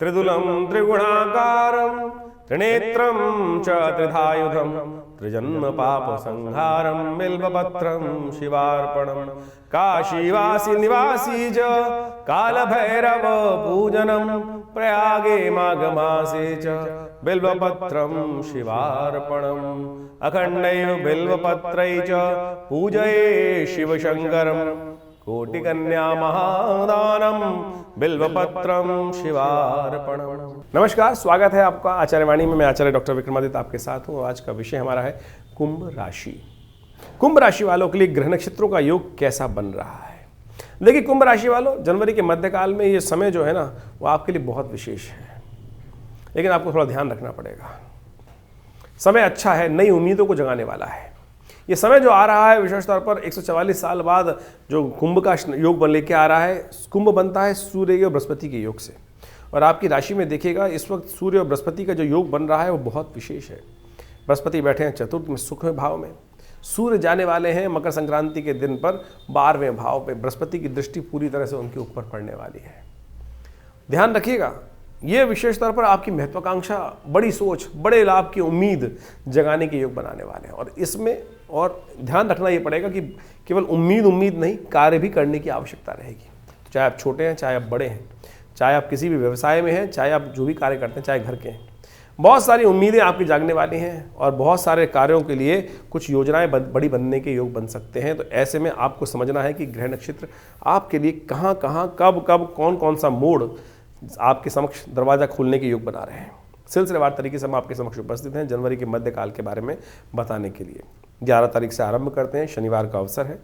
त्रिदुलं त्रिगुणाकारं त्रिनेत्रं च त्रिधायुधं त्रिजन्म पाप संहारं बिल्वपत्रं शिवार्पणं काशीवासी निवासी च कालभैरव पूजनं प्रयागे माघमासे च बिल्वपत्रं शिवार्पणम् अखण्डैव बिल्वपत्रै च पूजये शिवशंकरं कोटिकन्या महादानम बिल्वपत्रम शिवार्पणम। नमस्कार, स्वागत है आपका आचार्य वाणी में। मैं आचार्य डॉक्टर विक्रमादित्य आपके साथ हूँ। आज का विषय हमारा है कुंभ राशि। कुंभ राशि वालों के लिए ग्रह नक्षत्रों का योग कैसा बन रहा है। देखिए कुंभ राशि वालों, जनवरी के मध्यकाल में ये समय जो है ना, वो आपके लिए बहुत विशेष है, लेकिन आपको थोड़ा ध्यान रखना पड़ेगा। समय अच्छा है, नई उम्मीदों को जगाने वाला है। ये समय जो आ रहा है विशेष तौर पर 144 साल बाद जो कुंभ का योग बन लेके आ रहा है। कुंभ बनता है सूर्य और बृहस्पति के योग से, और आपकी राशि में देखिएगा इस वक्त सूर्य और बृहस्पति का जो योग बन रहा है वो बहुत विशेष है। बृहस्पति बैठे हैं चतुर्थ में, सुखमय भाव में। सूर्य जाने वाले हैं मकर संक्रांति के दिन पर 12वें भाव पे। बृहस्पति की दृष्टि पूरी तरह से उनके ऊपर पड़ने वाली है। ध्यान रखिएगा, ये विशेष तौर पर आपकी महत्वाकांक्षा, बड़ी सोच, बड़े लाभ की उम्मीद जगाने के योग बनाने वाले हैं। और इसमें और ध्यान रखना ये पड़ेगा कि केवल उम्मीद नहीं, कार्य भी करने की आवश्यकता रहेगी। चाहे आप छोटे हैं, चाहे आप बड़े हैं, चाहे आप किसी भी व्यवसाय में हैं, चाहे आप जो भी कार्य करते हैं, चाहे घर के हैं, बहुत सारी उम्मीदें आपकी जागने वाली हैं और बहुत सारे कार्यों के लिए कुछ योजनाएं बड़ी बनने के योग बन सकते हैं। तो ऐसे में आपको समझना है कि ग्रह नक्षत्र आपके लिए कहाँ कब कौन सा मोड़ आपके समक्ष दरवाज़ा खोलने के योग बना रहे हैं। सिलसिलेवार तरीके से हम आपके समक्ष उपस्थित हैं जनवरी के मध्यकाल के बारे में बताने के लिए। 11 तारीख से आरंभ करते हैं। शनिवार का अवसर है,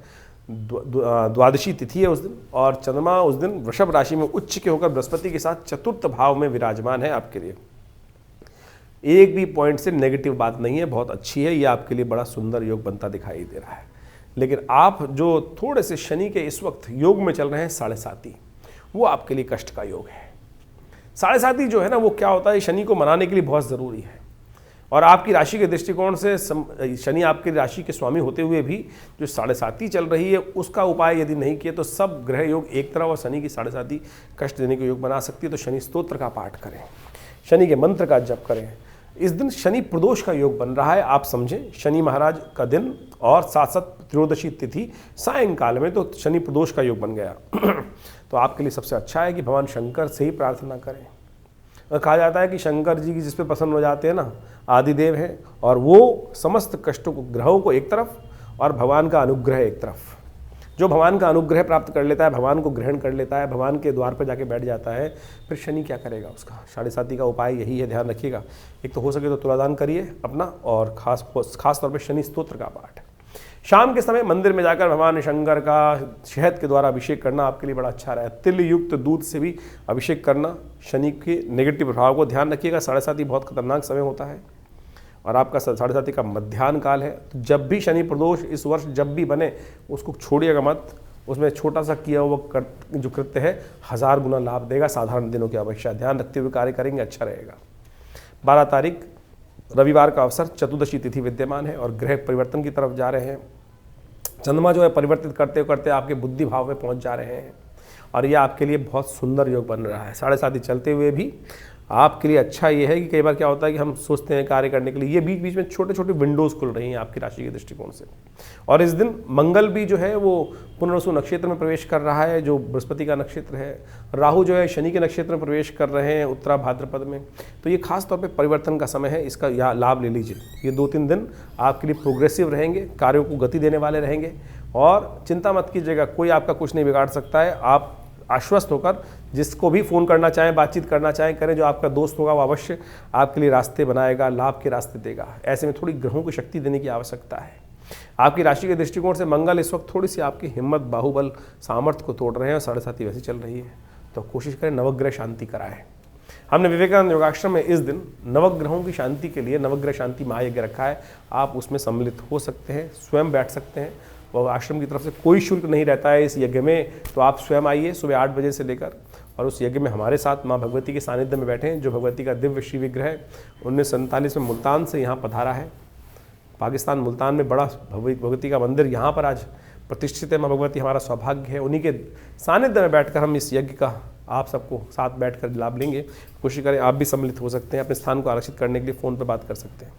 द्वादशी तिथि है उस दिन, और चंद्रमा उस दिन वृषभ राशि में उच्च के होकर बृहस्पति के साथ चतुर्थ भाव में विराजमान है। आपके लिए एक भी पॉइंट से नेगेटिव बात नहीं है, बहुत अच्छी है। ये आपके लिए बड़ा सुंदर योग बनता दिखाई दे रहा है। लेकिन आप जो थोड़े से शनि के इस वक्त योग में चल रहे हैं 7.5, वो आपके लिए कष्ट का योग है। 7.5 जो है ना, वो क्या होता है, शनि को मनाने के लिए बहुत ज़रूरी है। और आपकी राशि के दृष्टिकोण से शनि आपकी राशि के स्वामी होते हुए भी जो 7.5 चल रही है, उसका उपाय यदि नहीं किए तो सब ग्रह योग एक तरफ और शनि की 7.5 कष्ट देने के योग बना सकती है। तो शनि स्तोत्र का पाठ करें, शनि के मंत्र का जप करें। इस दिन शनि प्रदोष का योग बन रहा है। आप समझें, शनि महाराज का दिन और साथ त्रयोदशी तिथि सायंकाल में, तो शनि प्रदोष का योग बन गया। तो आपके लिए सबसे अच्छा है कि भगवान शंकर से ही प्रार्थना करें। और कहा जाता है कि शंकर जी की जिस पे प्रसन्न हो जाते हैं ना, आदिदेव हैं, और वो समस्त कष्टों को, ग्रहों को एक तरफ और भगवान का अनुग्रह एक तरफ। जो भगवान का अनुग्रह प्राप्त कर लेता है, भगवान को ग्रहण कर लेता है, भगवान के द्वार पर जाके बैठ जाता है, फिर शनि क्या करेगा उसका। 7.5 का उपाय यही है, ध्यान रखिएगा। एक तो हो सके तो तुलादान करिए अपना, और खास तौर पर शनि स्तोत्र का पाठ। शाम के समय मंदिर में जाकर भगवान शंकर का शहद के द्वारा अभिषेक करना आपके लिए बड़ा अच्छा रहा है। तिल युक्त दूध से भी अभिषेक करना शनि के नेगेटिव प्रभाव को ध्यान रखिएगा। 7.5 बहुत खतरनाक समय होता है और आपका 7.5 का मध्याह्न काल है। तो जब भी शनि प्रदोष इस वर्ष जब भी बने, उसको छोड़िएगा मत। उसमें छोटा सा किया हुआ जो कृत्य है 1000 गुना लाभ देगा साधारण दिनों की अपेक्षा। ध्यान रखते हुए कार्य करेंगे, अच्छा रहेगा। 12 तारीख रविवार का अवसर, चतुर्दशी तिथि विद्यमान है और ग्रह परिवर्तन की तरफ जा रहे हैं। चंद्रमा जो है परिवर्तित करते करते आपके बुद्धि भाव में पहुंच जा रहे हैं, और ये आपके लिए बहुत सुंदर योग बन रहा है। 7.5 चलते हुए भी आपके लिए अच्छा ये है कि कई बार क्या होता है कि हम सोचते हैं कार्य करने के लिए, ये बीच बीच में छोटे छोटे विंडोज़ खुल रही हैं आपकी राशि के दृष्टिकोण से। और इस दिन मंगल भी जो है वो पुनर्वसु नक्षत्र में प्रवेश कर रहा है, जो बृहस्पति का नक्षत्र है। राहु जो है शनि के नक्षत्र में प्रवेश कर रहे हैं, उत्तरा भाद्रपद में। तो ये खास तौर पे परिवर्तन का समय है, इसका लाभ ले लीजिए। ये 2-3 दिन आपके लिए प्रोग्रेसिव रहेंगे, कार्यों को गति देने वाले रहेंगे। और चिंता मत कीजिएगा, कोई आपका कुछ नहीं बिगाड़ सकता है। आप आश्वस्त होकर जिसको भी फ़ोन करना चाहें, बातचीत करना चाहें, करें। जो आपका दोस्त होगा वो अवश्य आपके लिए रास्ते बनाएगा, लाभ के रास्ते देगा। ऐसे में थोड़ी ग्रहों को शक्ति देने की आवश्यकता है। आपकी राशि के दृष्टिकोण से मंगल इस वक्त थोड़ी सी आपकी हिम्मत, बाहुबल, सामर्थ्य को तोड़ रहे हैं। 7.5 वैसी चल रही है, तो कोशिश करें नवग्रह शांति कराएं। हमने विवेकानंद योगाश्रम में इस दिन नवग्रहों की शांति के लिए नवग्रह शांति महायज्ञ रखा है। आप उसमें सम्मिलित हो सकते हैं, स्वयं बैठ सकते हैं। और आश्रम की तरफ से कोई शुल्क नहीं रहता है इस यज्ञ में। तो आप स्वयं आइए सुबह 8 बजे से लेकर, और उस यज्ञ में हमारे साथ माँ भगवती के सानिध्य में बैठे हैं। जो भगवती का दिव्य श्री विग्रह 1947 में मुल्तान से यहाँ पधारा है। पाकिस्तान मुल्तान में बड़ा भगवती का मंदिर यहाँ पर आज प्रतिष्ठित है। माँ भगवती हमारा सौभाग्य है। उन्हीं के सानिध्य में बैठकर हम इस यज्ञ का आप सबको साथ बैठकर लाभ लेंगे। कोशिश करें आप भी सम्मिलित हो सकते हैं, अपने स्थान को आरक्षित करने के लिए फ़ोन पर बात कर सकते हैं।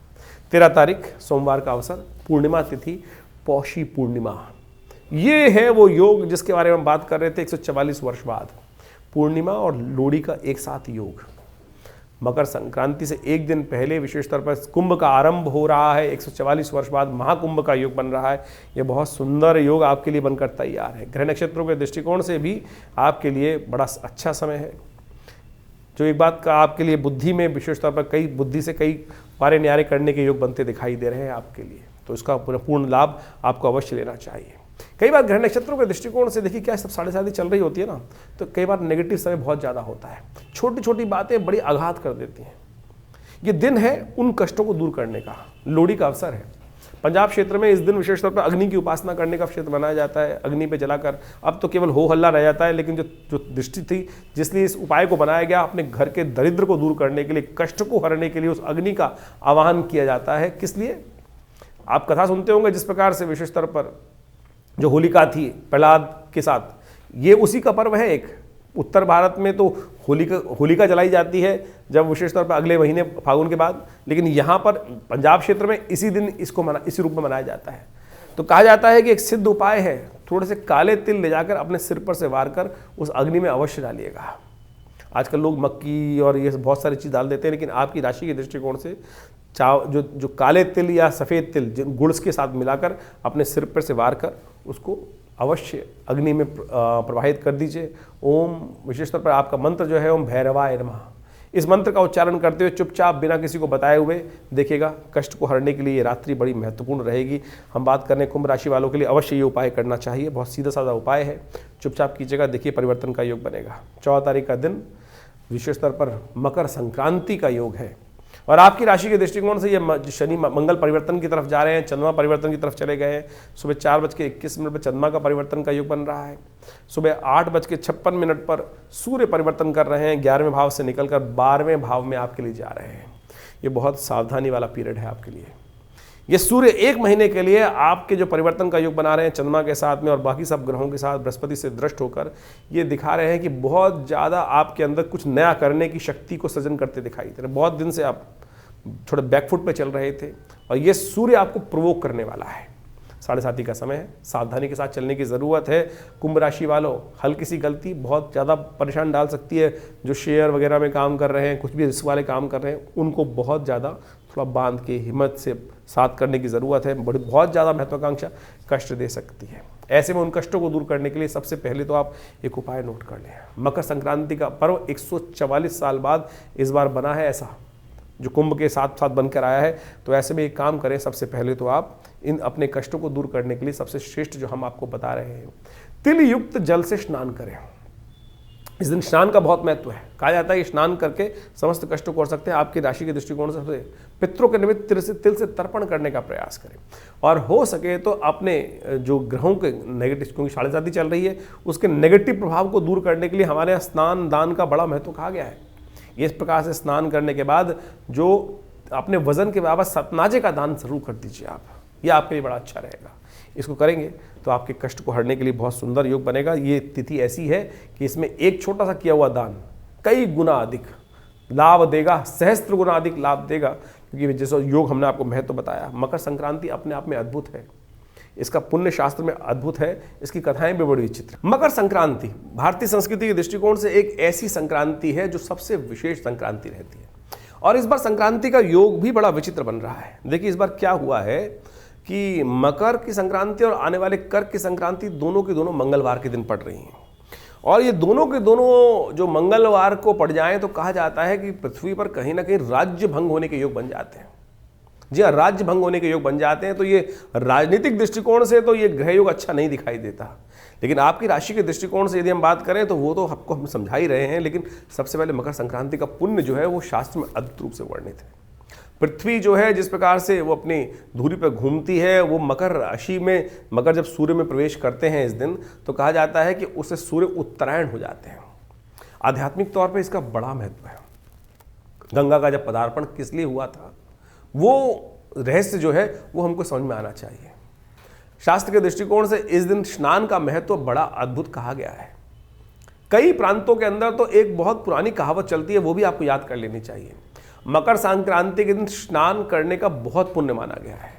13 तारीख सोमवार का अवसर, पूर्णिमा तिथि, पौषी पूर्णिमा। ये है वो योग जिसके बारे में हम बात कर रहे थे 144 वर्ष बाद। पूर्णिमा और लोहड़ी का एक साथ योग। मकर संक्रांति से एक दिन पहले विशेष तौर पर कुंभ का आरंभ हो रहा है। 144 वर्ष बाद महाकुंभ का योग बन रहा है। ये बहुत सुंदर योग आपके लिए बनकर तैयार है। ग्रह नक्षत्रों के दृष्टिकोण से भी आपके लिए बड़ा अच्छा समय है। जो एक बात का आपके लिए बुद्धि में विशेष तौर पर कई बुद्धि से कई पारे न्यारे करने के योग बनते दिखाई दे रहे हैं आपके लिए, तो इसका पूर्ण लाभ आपको अवश्य लेना चाहिए। कई बार ग्रह नक्षत्रों के दृष्टिकोण से देखिए क्या सब साढ़े शादी चल रही होती है ना, तो कई बार नेगेटिव समय बहुत ज़्यादा होता है। छोटी छोटी बातें बड़ी आघात कर देती हैं। ये दिन है उन कष्टों को दूर करने का, लोहड़ी का अवसर है। पंजाब क्षेत्र में इस दिन विशेष तौर पर अग्नि की उपासना करने का क्षेत्र बनाया जाता है। अग्नि पे जलाकर, अब तो केवल हो हल्ला रह जाता है, लेकिन जो दृष्टि थी जिसलिए इस उपाय को बनाया गया, अपने घर के दरिद्र को दूर करने के लिए, कष्ट को हरने के लिए उस अग्नि का आवाहन किया जाता है। किस लिए? आप कथा सुनते होंगे जिस प्रकार से विशेष तौर पर जो होलिका थी प्रहलाद के साथ, ये उसी का पर्व है एक। उत्तर भारत में तो होलिका जलाई जाती है जब विशेष तौर पर अगले महीने फागुन के बाद, लेकिन यहाँ पर पंजाब क्षेत्र में इसी दिन इसको इसी रूप में मनाया जाता है। तो कहा जाता है कि एक सिद्ध उपाय है, थोड़े से काले तिल ले जाकर अपने सिर पर से वार कर उस अग्नि में अवश्य डालिएगा। आजकल लोग मक्की और ये बहुत सारी चीज़ डाल देते हैं, लेकिन आपकी राशि के दृष्टिकोण से जो काले तिल या सफ़ेद तिल गुड़ के साथ मिलाकर अपने सिर पर से वार कर उसको अवश्य अग्नि में प्रवाहित कर दीजिए। ओम, विशेष तौर पर आपका मंत्र जो है ओम भैरवाय नमः, इस मंत्र का उच्चारण करते हुए चुपचाप बिना किसी को बताए हुए देखिएगा, कष्ट को हरने के लिए ये रात्रि बड़ी महत्वपूर्ण रहेगी। हम बात कर रहे हैं कुंभ राशि वालों के लिए, अवश्य ये उपाय करना चाहिए। बहुत सीधा साधा उपाय है, चुपचाप कीजिएगा, देखिए परिवर्तन का योग बनेगा। 14 तारीख का दिन विशेष तौर पर मकर संक्रांति का योग है और आपकी राशि के दृष्टिकोण से ये शनि मंगल परिवर्तन की तरफ जा रहे हैं, चंद्रमा परिवर्तन की तरफ चले गए हैं। सुबह 4:21 पर चंद्रमा का परिवर्तन का योग बन रहा है। सुबह 8:56 पर सूर्य परिवर्तन कर रहे हैं, 11वें भाव से निकलकर 12वें भाव में आपके लिए जा रहे हैं। ये बहुत सावधानी वाला पीरियड है आपके लिए। ये सूर्य 1 महीने के लिए आपके जो परिवर्तन का योग बना रहे हैं चंद्रमा के साथ में और बाकी सब ग्रहों के साथ बृहस्पति से दृष्ट होकर, ये दिखा रहे हैं कि बहुत ज़्यादा आपके अंदर कुछ नया करने की शक्ति को सृजन करते दिखाई दे रहे। बहुत दिन से आप थोड़े बैकफुट पे चल रहे थे और ये सूर्य आपको प्रोवोक करने वाला है। 7:30 का समय है, सावधानी के साथ चलने की ज़रूरत है। कुंभ राशि वालों, हल्की सी गलती बहुत ज़्यादा परेशान डाल सकती है। जो शेयर वगैरह में काम कर रहे हैं, कुछ भी रिस्क वाले काम कर रहे हैं, उनको बहुत ज़्यादा थोड़ा बांध के हिम्मत से साथ करने की ज़रूरत है। बहुत ज़्यादा महत्वाकांक्षा कष्ट दे सकती है। ऐसे में उन कष्टों को दूर करने के लिए सबसे पहले तो आप एक उपाय नोट कर लें। मकर संक्रांति का पर्व 144 साल बाद इस बार बना है, ऐसा जो कुंभ के साथ साथ बनकर आया है। तो ऐसे में एक काम करें, सबसे पहले तो आप इन अपने कष्टों को दूर करने के लिए सबसे श्रेष्ठ जो हम आपको बता रहे हैं, तिल युक्त जल से स्नान करें। इस दिन स्नान का बहुत महत्व है। कहा जाता है कि स्नान करके समस्त कष्टों को कर सकते हैं। आपकी राशि के दृष्टिकोण से पितरों के निमित्त तिल से तर्पण करने का प्रयास करें और हो सके तो अपने जो ग्रहों के नेगेटिव, क्योंकि 7:30 चल रही है, उसके नेगेटिव प्रभाव को दूर करने के लिए हमारे यहाँ स्नान दान का बड़ा महत्व कहा गया है। इस प्रकार से स्नान करने के बाद जो अपने वजन के बराबर सतनाजे का दान जरूर कर दीजिए आप, ये आपके लिए बड़ा अच्छा रहेगा। इसको करेंगे तो आपके कष्ट को हरने के लिए बहुत सुंदर योग बनेगा। ये तिथि ऐसी है कि इसमें एक छोटा सा किया हुआ दान कई गुना अधिक लाभ देगा, सहस्त्र गुना अधिक लाभ देगा, क्योंकि जैसा योग हमने आपको महत्व बताया। मकर संक्रांति अपने आप में अद्भुत है, इसका पुण्य शास्त्र में अद्भुत है, इसकी कथाएं भी बड़ी विचित्र। मकर संक्रांति भारतीय संस्कृति के दृष्टिकोण से एक ऐसी संक्रांति है जो सबसे विशेष संक्रांति रहती है और इस बार संक्रांति का योग भी बड़ा विचित्र बन रहा है। देखिए इस बार क्या हुआ है कि मकर की संक्रांति और आने वाले कर्क की संक्रांति दोनों के दोनों मंगलवार के दिन पड़ रही हैं और ये दोनों के दोनों जो मंगलवार को पड़ जाएं तो कहा जाता है कि पृथ्वी पर कहीं ना कहीं राज्य भंग होने के योग बन जाते हैं। जी हाँ, राज्य भंग होने के योग बन जाते हैं। तो ये राजनीतिक दृष्टिकोण से तो ये ग्रह योग अच्छा नहीं दिखाई देता, लेकिन आपकी राशि के दृष्टिकोण से यदि हम बात करें तो वो तो आपको हम समझा ही रहे हैं। लेकिन सबसे पहले मकर संक्रांति का पुण्य जो है वो शास्त्र में अद्भुत रूप से वर्णित है। पृथ्वी जो है जिस प्रकार से वो अपनी धुरी पर घूमती है, वो मकर राशि में, मकर जब सूर्य में प्रवेश करते हैं इस दिन, तो कहा जाता है कि उससे सूर्य उत्तरायण हो जाते हैं। आध्यात्मिक तौर पर इसका बड़ा महत्व है। गंगा का जब पदार्पण किस लिए हुआ था, वो रहस्य जो है वो हमको समझ में आना चाहिए। शास्त्र के दृष्टिकोण से इस दिन स्नान का महत्व बड़ा अद्भुत कहा गया है। कई प्रांतों के अंदर तो एक बहुत पुरानी कहावत चलती है, वो भी आपको याद कर लेनी चाहिए। मकर संक्रांति के दिन स्नान करने का बहुत पुण्य माना गया है,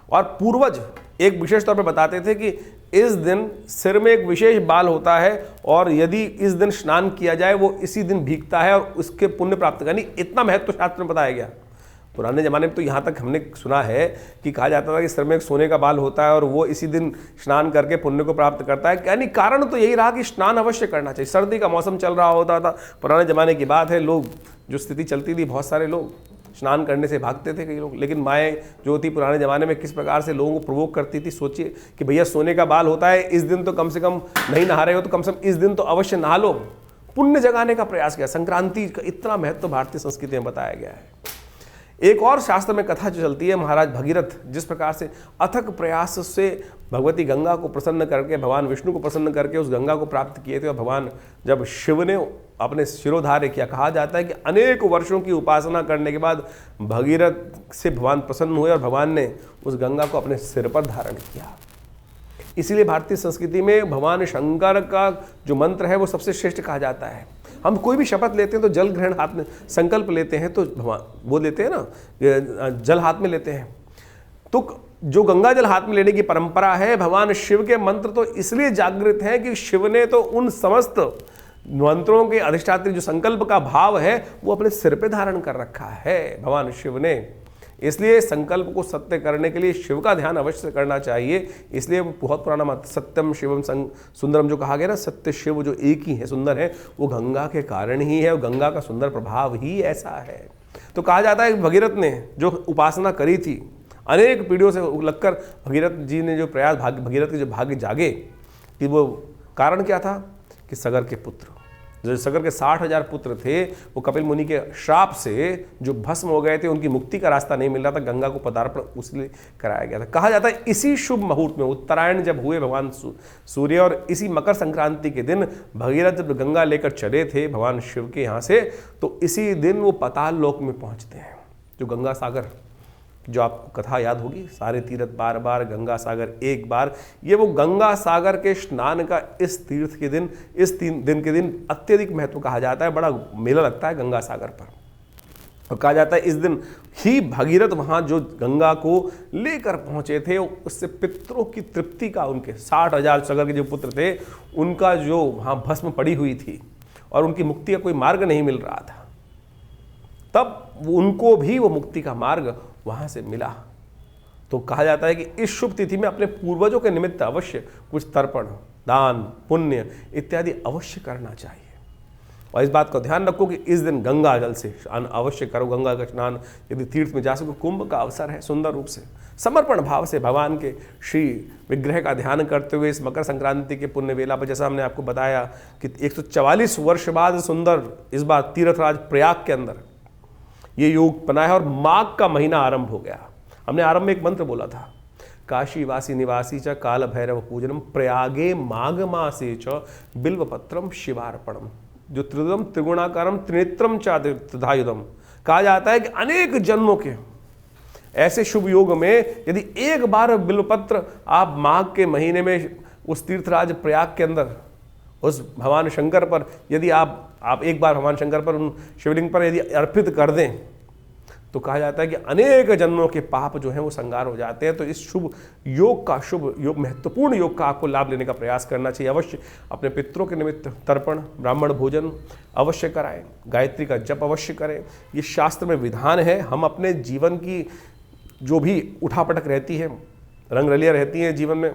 और पूर्वज एक विशेष तौर पर बताते थे कि इस दिन सिर में एक विशेष बाल होता है, और यदि इस दिन स्नान किया जाए वो इसी दिन भीगता है और उसके पुण्य प्राप्त करनी, इतना महत्व शास्त्र में बताया गया। पुराने ज़माने में तो यहाँ तक हमने सुना है कि कहा जाता था कि सिर में एक सोने का बाल होता है और वो इसी दिन स्नान करके पुण्य को प्राप्त करता है। यानी कारण तो यही रहा कि स्नान अवश्य करना चाहिए। सर्दी का मौसम चल रहा होता था, पुराने ज़माने की बात है, लोग जो स्थिति चलती थी, बहुत सारे लोग स्नान करने से भागते थे कई लोग। लेकिन माएँ जो थी पुराने ज़माने में किस प्रकार से लोगों को प्रोवोक करती थी। सोचिए कि भैया सोने का बाल होता है, इस दिन तो कम से कम नहीं नहा रहे हो तो कम से कम इस दिन तो अवश्य नहा लो, पुण्य जगाने का प्रयास किया। संक्रांति का इतना महत्व भारतीय संस्कृति में बताया गया है। एक और शास्त्र में कथा जो चलती है, महाराज भगीरथ जिस प्रकार से अथक प्रयास से भगवती गंगा को प्रसन्न करके, भगवान विष्णु को प्रसन्न करके उस गंगा को प्राप्त किए थे, और भगवान जब शिव ने अपने शिरोधार्य किया, कहा जाता है कि अनेक वर्षों की उपासना करने के बाद भगीरथ से भगवान प्रसन्न हुए और भगवान ने उस गंगा को अपने सिर पर धारण किया। इसीलिए भारतीय संस्कृति में भगवान शंकर का जो मंत्र है वो सबसे श्रेष्ठ कहा जाता है। हम कोई भी शपथ लेते हैं तो जल ग्रहण हाथ में, संकल्प लेते हैं तो भगवान वो लेते हैं ना, जल हाथ में लेते हैं। तो जो गंगा जल हाथ में लेने की परंपरा है, भगवान शिव के मंत्र तो इसलिए जागृत हैं कि शिव ने तो उन समस्त मंत्रों के अधिष्ठात्री जो संकल्प का भाव है वो अपने सिर पे धारण कर रखा है भगवान शिव ने। इसलिए संकल्प को सत्य करने के लिए शिव का ध्यान अवश्य करना चाहिए। इसलिए बहुत पुराना मत, सत्यम शिवम सुंदरम जो कहा गया ना, सत्य शिव जो एक ही है, सुंदर है, वो गंगा के कारण ही है, और गंगा का सुंदर प्रभाव ही ऐसा है। तो कहा जाता है कि भगीरथ ने जो उपासना करी थी, अनेक पीढ़ियों से लगकर भगीरथ जी ने जो प्रयास, भगीरथ के जो भाग्य जागे, कि वो कारण क्या था कि सगर के पुत्र, जो सगर के 60,000 पुत्र थे, वो कपिल मुनि के श्राप से जो भस्म हो गए थे, उनकी मुक्ति का रास्ता नहीं मिल रहा था, गंगा को पदार्पण उसलिए कराया गया था। कहा जाता है इसी शुभ मुहूर्त में, उत्तरायण जब हुए भगवान सूर्य, और इसी मकर संक्रांति के दिन भगीरथ जब गंगा लेकर चले थे भगवान शिव के यहाँ से, तो इसी दिन वो पाताल लोक में पहुँचते हैं। जो गंगा सागर, जो आपको कथा याद होगी, सारे तीर्थ बार बार, गंगा सागर एक बार, ये वो गंगा सागर के स्नान का इस तीर्थ के दिन, इस 3 दिन के दिन अत्यधिक महत्व कहा जाता है। बड़ा मेला लगता है गंगा सागर पर, और कहा जाता है इस दिन ही भगीरथ वहाँ जो गंगा को लेकर पहुँचे थे, उससे पितरों की तृप्ति का, उनके 60,000 सगर के जो पुत्र थे, उनका जो वहाँ भस्म पड़ी हुई थी और उनकी मुक्ति का कोई मार्ग नहीं मिल रहा था, तब उनको भी वो मुक्ति का मार्ग वहाँ से मिला। तो कहा जाता है कि इस शुभ तिथि में अपने पूर्वजों के निमित्त अवश्य कुछ तर्पण, दान, पुण्य इत्यादि अवश्य करना चाहिए। और इस बात का ध्यान रखो कि इस दिन गंगा जल से स्नान अवश्य करो। गंगा का स्नान यदि तीर्थ में जा सको, कुंभ का अवसर है, सुंदर रूप से समर्पण भाव से भगवान के श्री विग्रह का ध्यान करते हुए इस मकर संक्रांति के पुण्य वेला पर, जैसा हमने आपको बताया कि 144 वर्ष बाद सुंदर इस बार तीर्थराज प्रयाग के अंदर ये योग बना है, और माघ का महीना आरंभ हो गया। हमने आरंभ में एक मंत्र बोला था, काशी वासी निवासी च काल भैरव पूजनम प्रयागे माघ मासे च बिल्वपत्रम शिवार्पणम, जो त्रिदम त्रिगुणाकारम त्रिनेत्रम च त्रिधायुधम। कहा जाता है कि अनेक जन्मों के ऐसे शुभ योग में यदि एक बार बिल्वपत्र आप माघ के महीने में उस तीर्थराज प्रयाग के अंदर उस भगवान शंकर पर यदि आप एक बार भगवान शंकर पर, उन शिवलिंग पर यदि अर्पित कर दें, तो कहा जाता है कि अनेक जन्मों के पाप जो हैं वो संगार हो जाते हैं। तो इस शुभ योग, महत्वपूर्ण योग का आपको लाभ लेने का प्रयास करना चाहिए। अवश्य अपने पितरों के निमित्त तर्पण, ब्राह्मण भोजन अवश्य कराएं, गायत्री का जप अवश्य करें। ये शास्त्र में विधान है। हम अपने जीवन की जो भी उठापटक रहती है, रंगरलियाँ रहती हैं जीवन में,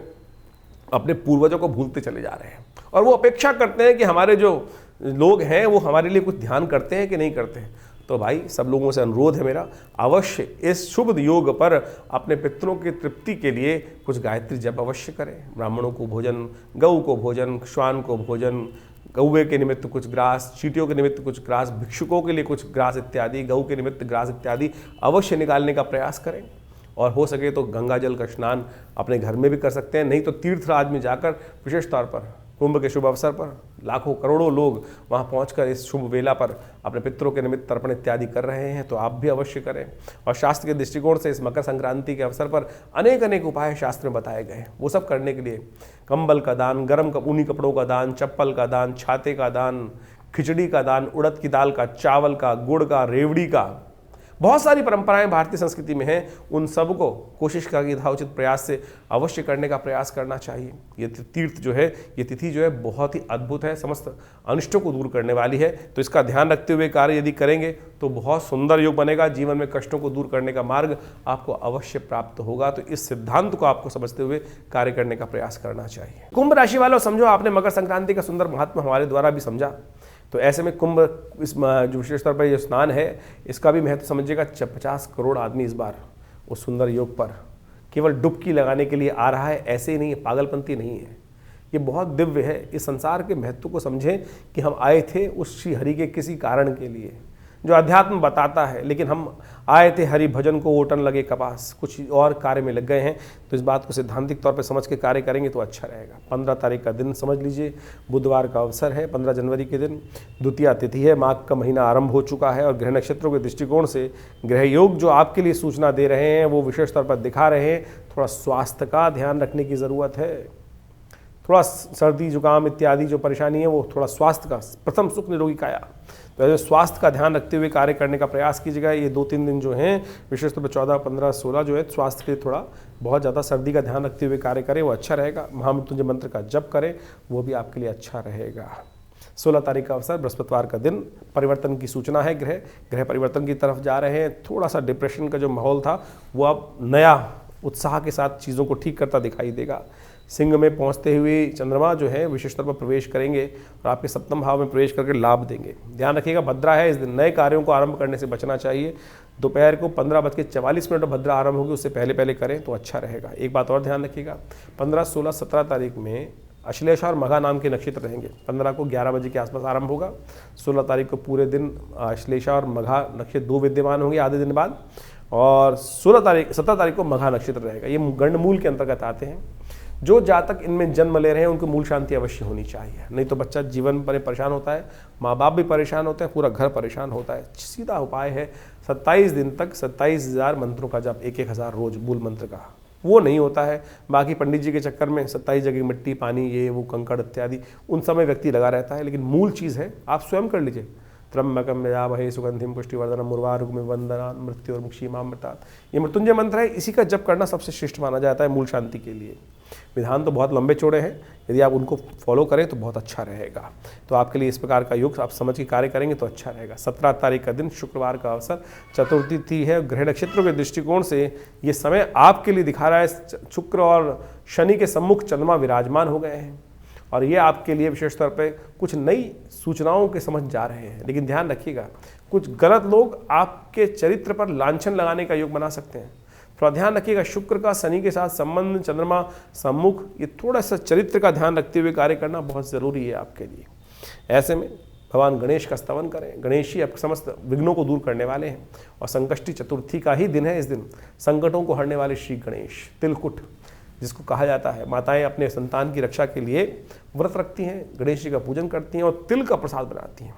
अपने पूर्वजों को भूलते चले जा रहे हैं, और वो अपेक्षा करते हैं कि हमारे जो लोग हैं वो हमारे लिए कुछ ध्यान करते हैं कि नहीं करते हैं। तो भाई सब लोगों से अनुरोध है मेरा, अवश्य इस शुभ योग पर अपने पितरों की तृप्ति के लिए कुछ गायत्री जप अवश्य करें। ब्राह्मणों को भोजन, गऊ को भोजन, श्वान को भोजन, कौवे के निमित्त कुछ ग्रास, चींटियों के निमित्त कुछ ग्रास, भिक्षुकों के लिए कुछ ग्रास इत्यादि, गऊ के निमित्त ग्रास इत्यादि अवश्य निकालने का प्रयास करें। और हो सके तो गंगा जल का स्नान अपने घर में भी कर सकते हैं, नहीं तो तीर्थराज में जाकर विशेष तौर पर कुंभ के शुभ अवसर पर लाखों करोड़ों लोग वहाँ पहुंचकर इस शुभ वेला पर अपने पितरों के निमित्त तर्पण इत्यादि कर रहे हैं, तो आप भी अवश्य करें। और शास्त्र के दृष्टिकोण से इस मकर संक्रांति के अवसर पर अनेक अनेक उपाय शास्त्र में बताए गए हैं। वो सब करने के लिए कंबल का दान, गर्म ऊनी कपड़ों का दान, चप्पल का दान, छाते का दान, खिचड़ी का दान, उड़द की दाल का, चावल का, गुड़ का, रेवड़ी का, बहुत सारी परंपराएं भारतीय संस्कृति में हैं। उन सबको कोशिश का यथाउचित प्रयास से अवश्य करने का प्रयास करना चाहिए। ये तीर्थ जो है, ये तिथि जो है बहुत ही अद्भुत है, समस्त अनिष्टों को दूर करने वाली है। तो इसका ध्यान रखते हुए कार्य यदि करेंगे तो बहुत सुंदर योग बनेगा। जीवन में कष्टों को दूर करने का मार्ग आपको अवश्य प्राप्त होगा। तो इस सिद्धांत को आपको समझते हुए कार्य करने का प्रयास करना चाहिए। कुंभ राशि वालों, समझो आपने मकर संक्रांति का सुंदर महात्मा हमारे द्वारा भी समझा, तो ऐसे में कुंभ इस जो विशेष तौर पर ये स्नान है, इसका भी महत्व समझिएगा। 50 करोड़ आदमी इस बार उस सुंदर योग पर केवल डुबकी लगाने के लिए आ रहा है, ऐसे ही नहीं है, पागलपंती नहीं है, ये बहुत दिव्य है। इस संसार के महत्व को समझें कि हम आए थे उस श्री हरि के किसी कारण के लिए जो अध्यात्म बताता है, लेकिन हम आए थे हरि भजन को ओटन लगे कपास, कुछ और कार्य में लग गए हैं। तो इस बात को सिद्धांतिक तौर पर समझ के कार्य करेंगे तो अच्छा रहेगा। 15 तारीख का दिन समझ लीजिए, बुधवार का अवसर है, 15 जनवरी के दिन द्वितीया तिथि है, माघ का महीना आरंभ हो चुका है और ग्रह नक्षत्रों के दृष्टिकोण से ग्रह योग जो आपके लिए सूचना दे रहे हैं वो विशेष तौर पर दिखा रहे हैं। थोड़ा स्वास्थ्य का ध्यान रखने की ज़रूरत है, थोड़ा सर्दी जुकाम इत्यादि जो परेशानी है वो थोड़ा स्वास्थ्य का, प्रथम सुख निरोगी काया, तो स्वास्थ्य का ध्यान रखते हुए कार्य करने का प्रयास कीजिएगा। ये 2-3 दिन जो हैं विशेष तौर पर 14, 15, 16 जो है स्वास्थ्य के लिए थोड़ा बहुत ज़्यादा सर्दी का ध्यान रखते हुए कार्य करें, वो अच्छा रहेगा। महामृत्युंजय मंत्र का जप करें, वो भी आपके लिए अच्छा रहेगा। 16 तारीख का अवसर बृहस्पतिवार का दिन, परिवर्तन की सूचना है, ग्रह परिवर्तन की तरफ जा रहे हैं। थोड़ा सा डिप्रेशन का जो माहौल था वो अब नया उत्साह के साथ चीज़ों को ठीक करता दिखाई देगा। सिंह में पहुंचते हुए चंद्रमा जो है विशेष तौर पर प्रवेश करेंगे और आपके सप्तम भाव में प्रवेश करके लाभ देंगे। ध्यान रखिएगा भद्रा है, इस दिन नए कार्यों को आरंभ करने से बचना चाहिए। दोपहर को 15:44 भद्रा आरंभ होगी, उससे पहले करें तो अच्छा रहेगा। एक बात और ध्यान रखिएगा, 15, 16, 17 तारीख में अश्लेषा और मघा नाम के नक्षत्र रहेंगे। 15 को 11 बजे के आसपास आरंभ होगा, 16 तारीख को पूरे दिन अश्लेषा और मघा नक्षत्र 2 विद्यमान होंगे आधे दिन बाद, और 17 तारीख को मघा नक्षत्र रहेगा। ये गंडमूल के अंतर्गत आते हैं। जो जातक इनमें जन्म ले रहे हैं उनको मूल शांति अवश्य होनी चाहिए, नहीं तो बच्चा जीवन पर परेशान होता है, माँ बाप भी परेशान होते हैं, पूरा घर परेशान होता है। सीधा उपाय है 27 दिन तक 27,000 मंत्रों का जप, 1-1,000 रोज मूल मंत्र का। वो नहीं होता है, बाकी पंडित जी के चक्कर में 27 जगह मिट्टी, पानी, ये वो कंकड़ इत्यादि उन समय व्यक्ति लगा रहता है। लेकिन मूल चीज़ है आप स्वयं कर लीजिए। त्र्यंबकम यजामहे सुगंधिम पुष्टिवर्धनम उर्वारुकमिव वंदनात् मृत्योर्मुक्षीमामृतात्, ये मृत्युंजय मंत्र है, इसी का जप करना सबसे श्रेष्ठ माना जाता है मूल शांति के लिए। विधान तो बहुत लंबे चौड़े हैं, यदि आप उनको फॉलो करें तो बहुत अच्छा रहेगा। तो आपके लिए इस प्रकार का योग आप समझ के कार्य करेंगे तो अच्छा रहेगा। 17 तारीख का दिन शुक्रवार का अवसर, चतुर्थी तिथि है। ग्रह नक्षत्रों के दृष्टिकोण से ये समय आपके लिए दिखा रहा है शुक्र और शनि के सम्मुख चंद्रमा विराजमान हो गए हैं और ये आपके लिए विशेष तौर पे कुछ नई सूचनाओं के समझ जा रहे हैं। लेकिन ध्यान रखिएगा कुछ गलत लोग आपके चरित्र पर लांछन लगाने का योग बना सकते हैं, थोड़ा ध्यान रखिएगा। शुक्र का शनि के साथ संबंध, चंद्रमा सम्मुख, ये थोड़ा सा चरित्र का ध्यान रखते हुए कार्य करना बहुत ज़रूरी है आपके लिए। ऐसे में भगवान गणेश का स्तवन करें, गणेश ही आपके समस्त विघ्नों को दूर करने वाले हैं और संकष्टी चतुर्थी का ही दिन है। इस दिन संकटों को हरने वाले श्री गणेश, तिलकुट जिसको कहा जाता है, माताएं अपने संतान की रक्षा के लिए व्रत रखती हैं, गणेश जी का पूजन करती हैं और तिल का प्रसाद बनाती हैं।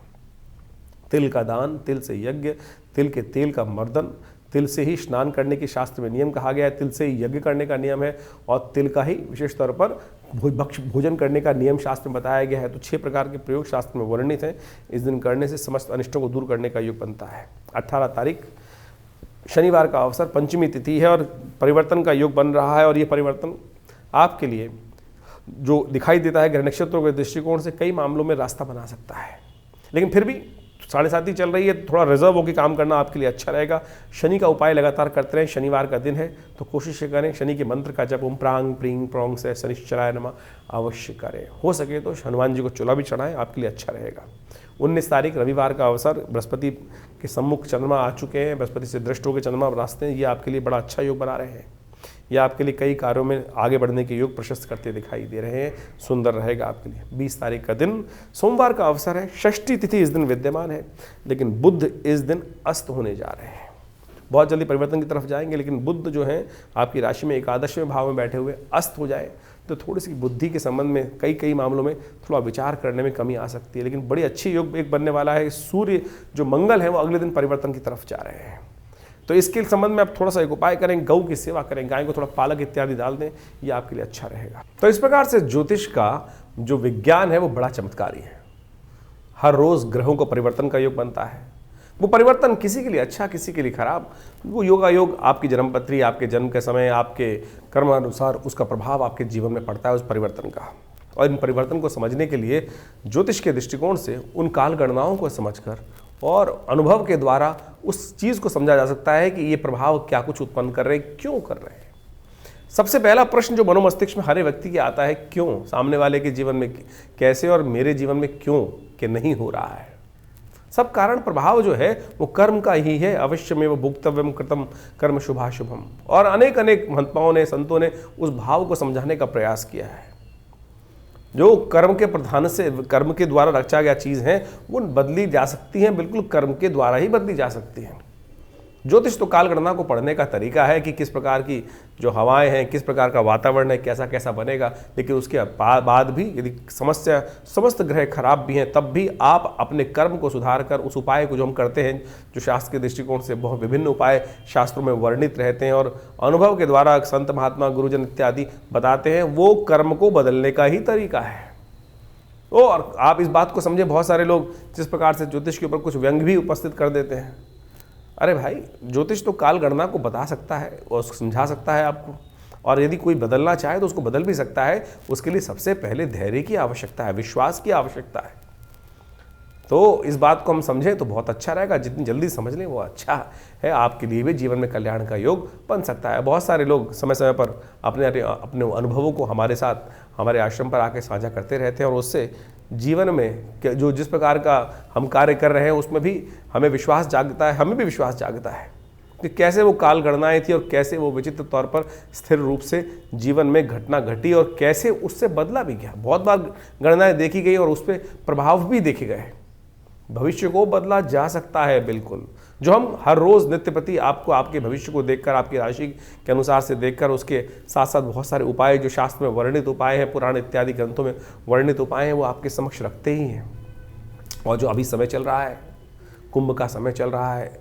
तिल का दान, तिल से यज्ञ, तिल के तेल का मर्दन, तिल से ही स्नान करने की शास्त्र में नियम कहा गया है, तिल से ही यज्ञ करने का नियम है और तिल का ही विशेष तौर पर भोजन करने का नियम शास्त्र में बताया गया है। तो 6 प्रकार के प्रयोग शास्त्र में वर्णित हैं। इस दिन करने से समस्त अनिष्टों को दूर करने का योग बनता है। 18 तारीख शनिवार का अवसर, पंचमी तिथि है और परिवर्तन का योग बन रहा है और ये परिवर्तन आपके लिए जो दिखाई देता है ग्रह नक्षत्रों के दृष्टिकोण से कई मामलों में रास्ता बना सकता है। लेकिन फिर भी 7.5 चल रही है, थोड़ा रिजर्व होकर काम करना आपके लिए अच्छा रहेगा। शनि का उपाय लगातार करते रहें, शनिवार का दिन है तो कोशिश करें शनि के मंत्र का जप ओम प्रांग प्रींग प्रोंग से शनिश्चराय नमः अवश्य करें। हो सके तो हनुमान जी को चूल्हा भी चढ़ाएं, आपके लिए अच्छा रहेगा। 19 तारीख रविवार का अवसर, बृहस्पति के सम्मुख चंद्रमा आ चुके हैं, बृहस्पति से दृष्ट होकर चंद्रमा रास्ते हैं, ये आपके लिए बड़ा अच्छा योग बना रहे हैं। ये आपके लिए कई कार्यों में आगे बढ़ने के योग प्रशस्त करते दिखाई दे रहे हैं, सुंदर रहेगा आपके लिए। 20 तारीख का दिन सोमवार का अवसर है, षष्ठी तिथि इस दिन विद्यमान है, लेकिन बुध इस दिन अस्त होने जा रहे हैं। बहुत जल्दी परिवर्तन की तरफ जाएंगे, लेकिन बुध जो है आपकी राशि में एकादशवें भाव में बैठे हुए अस्त हो जाए तो थोड़ी सी बुद्धि के संबंध में कई मामलों में थोड़ा विचार करने में कमी आ सकती है। लेकिन बड़ी अच्छी योग एक बनने वाला है। सूर्य जो मंगल है वो अगले दिन परिवर्तन की तरफ जा रहे हैं, तो इसके संबंध में आप थोड़ा सा एक उपाय करें, गौ की सेवा करें, गाय को थोड़ा पालक इत्यादि डाल दें, ये आपके लिए अच्छा रहेगा। तो इस प्रकार से ज्योतिष का जो विज्ञान है वो बड़ा चमत्कारी है। हर रोज ग्रहों को परिवर्तन का योग बनता है। वो परिवर्तन किसी के लिए अच्छा, किसी के लिए खराब, वो योगा योग आपकी जन्मपत्री, आपके जन्म के समय, आपके कर्म अनुसार उसका प्रभाव आपके जीवन में पड़ता है उस परिवर्तन का। और इन परिवर्तन को समझने के लिए ज्योतिष के दृष्टिकोण से उन काल गणनाओं को समझकर और अनुभव के द्वारा उस चीज़ को समझा जा सकता है कि ये प्रभाव क्या कुछ उत्पन्न कर रहे हैं, क्यों कर रहे हैं। सबसे पहला प्रश्न जो मनोमस्तिष्क में हर व्यक्ति के आता है, क्यों, सामने वाले के जीवन में कैसे और मेरे जीवन में क्यों कि नहीं हो रहा है। सब कारण प्रभाव जो है वो कर्म का ही है। अवश्य में वो भुक्तव्यम कृतम कर्म शुभाशुभम। और अनेक महात्माओं ने, संतों ने उस भाव को समझाने का प्रयास किया है। जो कर्म के प्रधान से, कर्म के द्वारा रचा गया चीज़ है वो बदली जा सकती हैं, बिल्कुल कर्म के द्वारा ही बदली जा सकती हैं। ज्योतिष तो काल गणना को पढ़ने का तरीका है कि किस प्रकार की जो हवाएं हैं, किस प्रकार का वातावरण है, कैसा कैसा बनेगा। लेकिन उसके बाद भी यदि समस्त ग्रह खराब भी हैं, तब भी आप अपने कर्म को सुधार कर उस उपाय को जो हम करते हैं, जो शास्त्र के दृष्टिकोण से बहुत विभिन्न उपाय शास्त्रों में वर्णित रहते हैं और अनुभव के द्वारा संत महात्मा गुरुजन इत्यादि बताते हैं, वो कर्म को बदलने का ही तरीका है। और आप इस बात को समझें, बहुत सारे लोग जिस प्रकार से ज्योतिष के ऊपर कुछ व्यंग भी उपस्थित कर देते हैं। अरे भाई, ज्योतिष तो काल गणना को बता सकता है और समझा सकता है आपको, और यदि कोई बदलना चाहे तो उसको बदल भी सकता है। उसके लिए सबसे पहले धैर्य की आवश्यकता है, विश्वास की आवश्यकता है। तो इस बात को हम समझें तो बहुत अच्छा रहेगा। जितनी जल्दी समझ लें वो अच्छा है, आपके लिए भी जीवन में कल्याण का योग बन सकता है। बहुत सारे लोग समय समय पर अपने अनुभवों को हमारे साथ, हमारे आश्रम पर आके साझा करते रहते हैं और उससे जीवन में जो जिस प्रकार का हम कार्य कर रहे हैं उसमें भी हमें विश्वास जागता है, हमें भी विश्वास जागता है कि कैसे वो काल गणनाएं थी और कैसे वो विचित्र तौर पर स्थिर रूप से जीवन में घटना घटी और कैसे उससे बदला भी गया। बहुत बार गणनाएं देखी गई और उस पर प्रभाव भी देखे गए। भविष्य को बदला जा सकता है बिल्कुल। जो हम हर रोज़ नित्य प्रति आपको आपके भविष्य को देखकर, आपकी राशि के अनुसार से देखकर, उसके साथ साथ बहुत सारे उपाय जो शास्त्र में वर्णित उपाय हैं, पुराण इत्यादि ग्रंथों में वर्णित उपाय हैं, वो आपके समक्ष रखते ही हैं। और जो अभी समय चल रहा है, कुंभ का समय चल रहा है,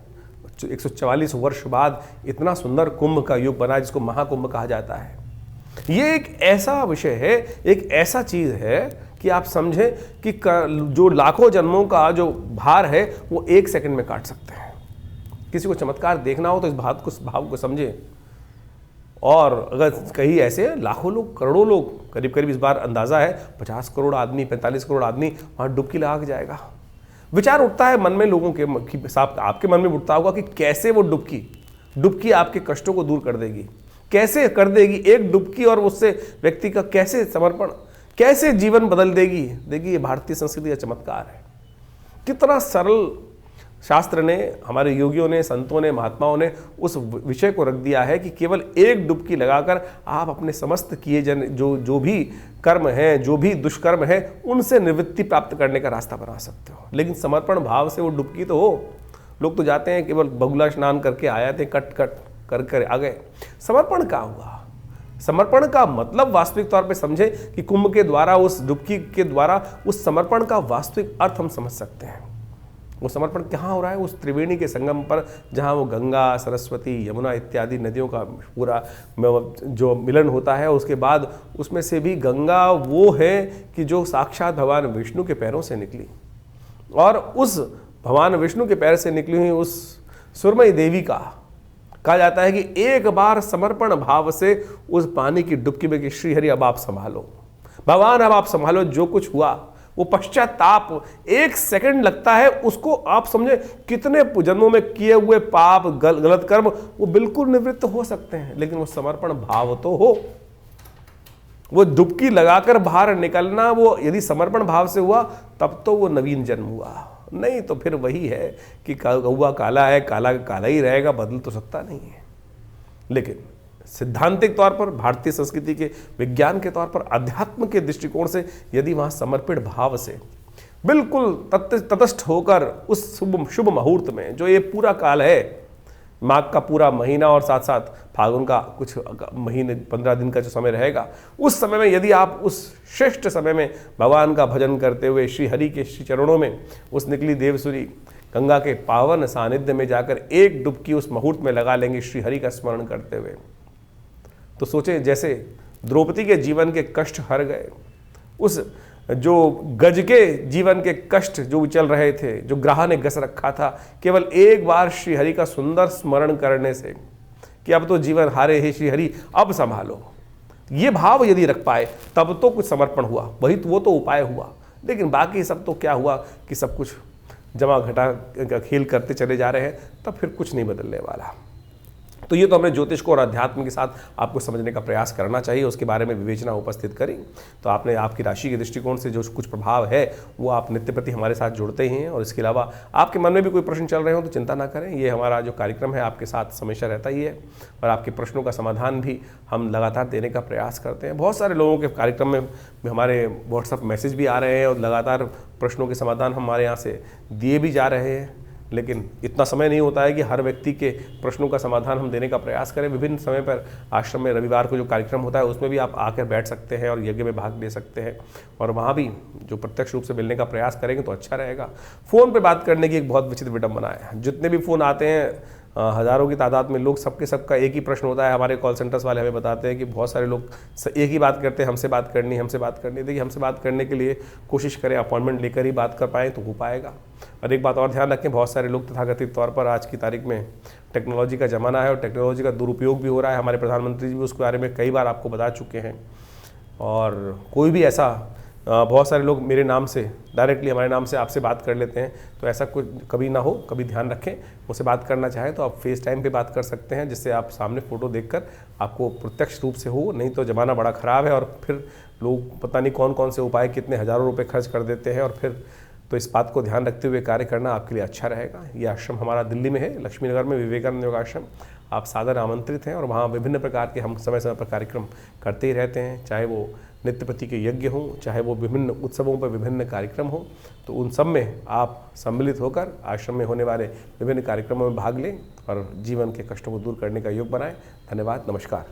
144 वर्ष बाद इतना सुंदर कुंभ का युग बना जिसको महाकुंभ कहा जाता है। ये एक ऐसा विषय है, एक ऐसा चीज़ है कि आप समझें कि जो लाखों जन्मों का जो भार है वो 1 सेकंड में काट सकते हैं। किसी को चमत्कार देखना हो तो इस भाव को समझें। और अगर कहीं ऐसे लाखों लोग, करोड़ों लोग, करीब करीब इस बार अंदाजा है 50 करोड़ आदमी, 45 करोड़ आदमी वहाँ डुबकी लगा के जाएगा। विचार उठता है मन में लोगों के साथ, आपके मन में उठता होगा कि कैसे वो डुबकी आपके कष्टों को दूर कर देगी, कैसे कर देगी एक डुबकी, और उससे व्यक्ति का कैसे समर्पण, कैसे जीवन बदल देगी। देखिए, ये भारतीय संस्कृति का चमत्कार है। कितना सरल शास्त्र ने, हमारे योगियों ने, संतों ने, महात्माओं ने उस विषय को रख दिया है कि केवल एक डुबकी लगाकर आप अपने समस्त किए जो भी कर्म हैं, जो भी दुष्कर्म है, उनसे निवृत्ति प्राप्त करने का रास्ता बना सकते हो। लेकिन समर्पण भाव से वो डुबकी तो हो। लोग तो जाते हैं केवल बगुला स्नान करके आए थे, कट कर आ गए। समर्पण क्या हुआ? समर्पण का मतलब वास्तविक तौर पे समझे कि कुंभ के द्वारा, उस डुबकी के द्वारा उस समर्पण का वास्तविक अर्थ हम समझ सकते हैं। वो समर्पण कहाँ हो रहा है? उस त्रिवेणी के संगम पर, जहाँ वो गंगा, सरस्वती, यमुना इत्यादि नदियों का पूरा जो मिलन होता है। उसके बाद उसमें से भी गंगा वो है कि जो साक्षात भगवान विष्णु के पैरों से निकली, और उस भगवान विष्णु के पैर से निकली हुई उस सुरमई देवी का कहा जाता है कि एक बार समर्पण भाव से उस पानी की डुबकी में कि श्री हरि अब आप संभालो, भगवान अब आप संभालो। जो कुछ हुआ वो पश्चाताप 1 सेकंड लगता है, उसको आप समझे कितने जन्मों में किए हुए पाप, गलत कर्म वो बिल्कुल निवृत्त हो सकते हैं। लेकिन वो समर्पण भाव तो हो, वो डुबकी लगाकर बाहर निकलना, वो यदि समर्पण भाव से हुआ तब तो वो नवीन जन्म हुआ। नहीं तो फिर वही है कि कौवा काला है, काला काला ही रहेगा, बदल तो सकता नहीं है। लेकिन सिद्धांतिक तौर पर, भारतीय संस्कृति के विज्ञान के तौर पर, अध्यात्म के दृष्टिकोण से यदि वहाँ समर्पित भाव से बिल्कुल तटस्थ होकर उस शुभ मुहूर्त में, जो ये पूरा काल है, माघ का पूरा महीना और साथ साथ फागुन का कुछ महीने 15 दिन का जो समय रहेगा, उस समय में यदि आप उस श्रेष्ठ समय में भगवान का भजन करते हुए श्री हरि के श्री चरणों में उस निकली देवसुरी गंगा के पावन सानिध्य में जाकर एक डुबकी उस मुहूर्त में लगा लेंगे श्री हरि का स्मरण करते हुए, तो सोचें जैसे द्रौपदी के जीवन के कष्ट हर गए, उस जो गज के जीवन के कष्ट जो चल रहे थे, जो ग्राह ने गस रखा था, केवल एक बार श्री हरि का सुंदर स्मरण करने से कि अब तो जीवन हारे हे श्री हरि अब संभालो, ये भाव यदि रख पाए तब तो कुछ समर्पण हुआ, वही तो वो तो उपाय हुआ। लेकिन बाकी सब तो क्या हुआ कि सब कुछ जमा घटा खेल करते चले जा रहे हैं, तब फिर कुछ नहीं बदलने वाला। तो ये तो हमने ज्योतिष को और अध्यात्म के साथ आपको समझने का प्रयास करना चाहिए, उसके बारे में विवेचना उपस्थित करी। तो आपने आपकी राशि के दृष्टिकोण से जो कुछ प्रभाव है वो आप नित्य प्रति हमारे साथ जुड़ते ही हैं। और इसके अलावा आपके मन में भी कोई प्रश्न चल रहे हो तो चिंता ना करें, ये हमारा जो कार्यक्रम है आपके साथ हमेशा रहता ही है और आपके प्रश्नों का समाधान भी हम लगातार देने का प्रयास करते हैं। बहुत सारे लोगों के कार्यक्रम में हमारे व्हाट्सएप मैसेज भी आ रहे हैं और लगातार प्रश्नों के समाधान हमारे यहाँ से दिए भी जा रहे हैं, लेकिन इतना समय नहीं होता है कि हर व्यक्ति के प्रश्नों का समाधान हम देने का प्रयास करें। विभिन्न समय पर आश्रम में रविवार को जो कार्यक्रम होता है उसमें भी आप आकर बैठ सकते हैं और यज्ञ में भाग ले सकते हैं और वहाँ भी जो प्रत्यक्ष रूप से मिलने का प्रयास करेंगे तो अच्छा रहेगा। फ़ोन पे बात करने की एक बहुत विचित्र विडंबना है, जितने भी फ़ोन आते हैं हज़ारों की तादाद में लोग, सबका एक ही प्रश्न होता है। हमारे कॉल सेंटर्स वाले हमें बताते हैं कि बहुत सारे लोग एक ही बात करते हैं, हमसे बात करनी। देखिए, हमसे बात करने के लिए कोशिश करें अपॉइंटमेंट लेकर ही बात कर पाएँ तो हो पाएगा। और एक बात और ध्यान रखें, बहुत सारे लोग तथाकथित तौर पर आज की तारीख में टेक्नोलॉजी का ज़माना है और टेक्नोलॉजी का दुरुपयोग भी हो रहा है। हमारे प्रधानमंत्री जी भी उसके बारे में कई बार आपको बता चुके हैं। और कोई भी ऐसा बहुत सारे लोग मेरे नाम से डायरेक्टली हमारे नाम से आपसे बात कर लेते हैं, तो ऐसा कुछ कभी ना हो, कभी ध्यान रखें। मुझसे बात करना चाहें तो आप फेस टाइम पे बात कर सकते हैं, जिससे आप सामने फ़ोटो देखकर आपको प्रत्यक्ष रूप से हो। नहीं तो ज़माना बड़ा ख़राब है और फिर लोग पता नहीं कौन कौन से उपाय कितने हज़ारों रुपये खर्च कर देते हैं और फिर तो इस बात को ध्यान रखते हुए कार्य करना आपके लिए अच्छा रहेगा। ये आश्रम हमारा दिल्ली में है, लक्ष्मी नगर में, विवेकानंद योग आश्रम। आप सादर आमंत्रित हैं और वहाँ विभिन्न प्रकार के हम समय समय पर कार्यक्रम करते ही रहते हैं, चाहे वो नित्य प्रति के यज्ञ हों, चाहे वो विभिन्न उत्सवों पर विभिन्न कार्यक्रम हों। तो उन सब में आप सम्मिलित होकर आश्रम में होने वाले विभिन्न कार्यक्रमों में भाग लें और जीवन के कष्टों को दूर करने का योग बनाएं। धन्यवाद, नमस्कार।